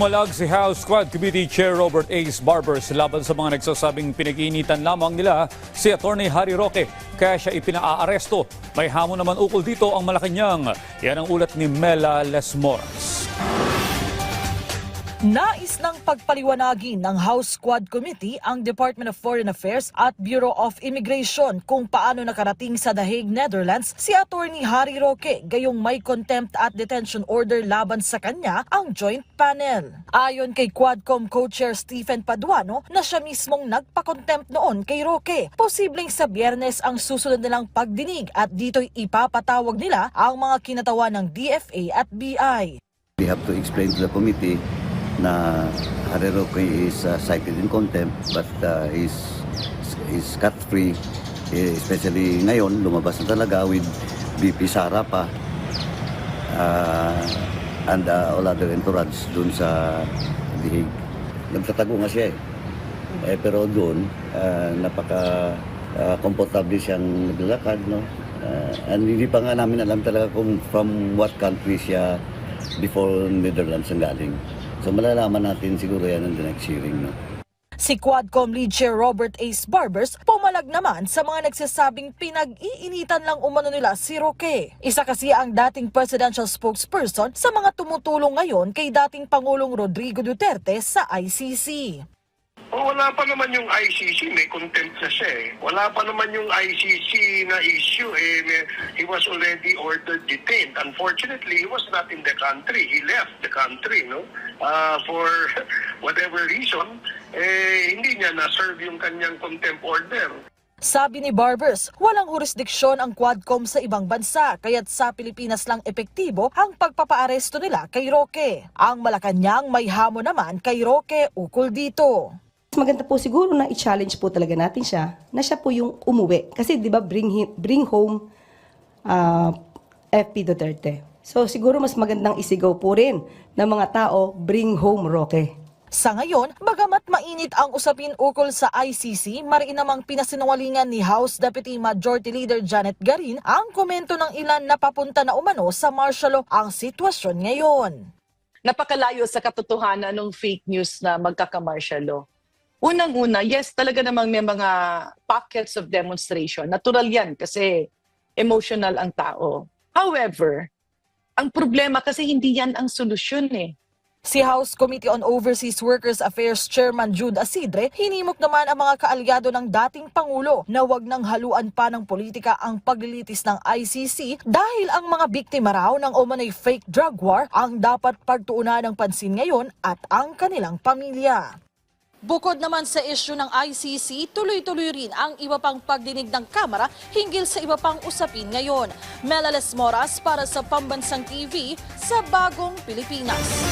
Pumalag si House Quad Committee Chair Robert A. Barbers laban sa mga nagsasabing pinag-iinitan lamang nila si Atty. Harry Roque, kaya siya ipinaaresto. May hamon naman ukol dito ang Malacanang. Yan ang ulat ni Mela Lesmoras. Nais ng pagpaliwanagin ng House Quad Committee ang Department of Foreign Affairs at Bureau of Immigration kung paano nakarating sa The Hague, Netherlands si Atty. Harry Roque gayong may contempt at detention order laban sa kanya ang joint panel. Ayon kay Quadcom co-chair Stephen Paduano na siya mismong nagpa-contempt noon kay Roque, posibleng sa Biyernes ang susunod nilang pagdinig at dito'y ipapatawag nila ang mga kinatawan ng DFA at BI. We have to explain to the committee na Harry Roque is cited in contempt but is cut-free, especially ngayon lumabas na talaga with BP Sara pa and all other entourage dun sa The Hague. Nagtatago nga siya pero doon napaka komportable siyang naglalakad, no? And hindi pa nga namin alam talaga kung from what country siya before Netherlands ang galing. So malalaman natin siguro yan in the next hearing, no? Si Quadcom Lead Chair Robert A. Barbers pumalag naman sa mga nagsasabing pinag-iinitan lang umano nila si Roque. Isa kasi ang dating presidential spokesperson sa mga tumutulong ngayon kay dating Pangulong Rodrigo Duterte sa ICC. Wala pa naman yung ICC, may contempt na siya eh. Wala pa naman yung ICC na issue he was already ordered detained. Unfortunately, he was not in the country. He left the country, no? For whatever reason, hindi niya na-serve yung kanyang contempt order. Sabi ni Barbers, walang jurisdiksyon ang Quadcom sa ibang bansa, kaya't sa Pilipinas lang epektibo ang pagpapaaresto nila kay Roque. Ang Malacanang may hamon naman kay Roque ukol dito. Maganda po siguro na i-challenge po talaga natin siya na siya po yung umuwi. Kasi di ba bring home FP Duterte. So siguro mas magandang isigaw po rin ng mga tao, bring home Roque. Sa ngayon, bagamat mainit ang usapin ukol sa ICC, mariin namang pinasinungalingan ni House Deputy Majority Leader Janet Garin ang komento ng ilan na papunta na umano sa martial law ang sitwasyon ngayon. Napakalayo sa katotohanan ng fake news na magkaka-martial law. Unang-una, yes, talaga namang may mga pockets of demonstration. Natural yan kasi emotional ang tao. However, ang problema kasi hindi yan ang solusyon eh. Si House Committee on Overseas Workers Affairs Chairman Jude Asidre, hinimok naman ang mga kaalyado ng dating Pangulo na wag nang haluan pa ng politika ang paglilitis ng ICC dahil ang mga biktima raw ng umano'y fake drug war ang dapat pagtuunan ng pansin ngayon at ang kanilang pamilya. Bukod naman sa isyu ng ICC, tuloy-tuloy rin ang iba pang pagdinig ng Kamara hinggil sa iba pang usapin ngayon. Mela Lesmoras para sa Pambansang TV sa Bagong Pilipinas.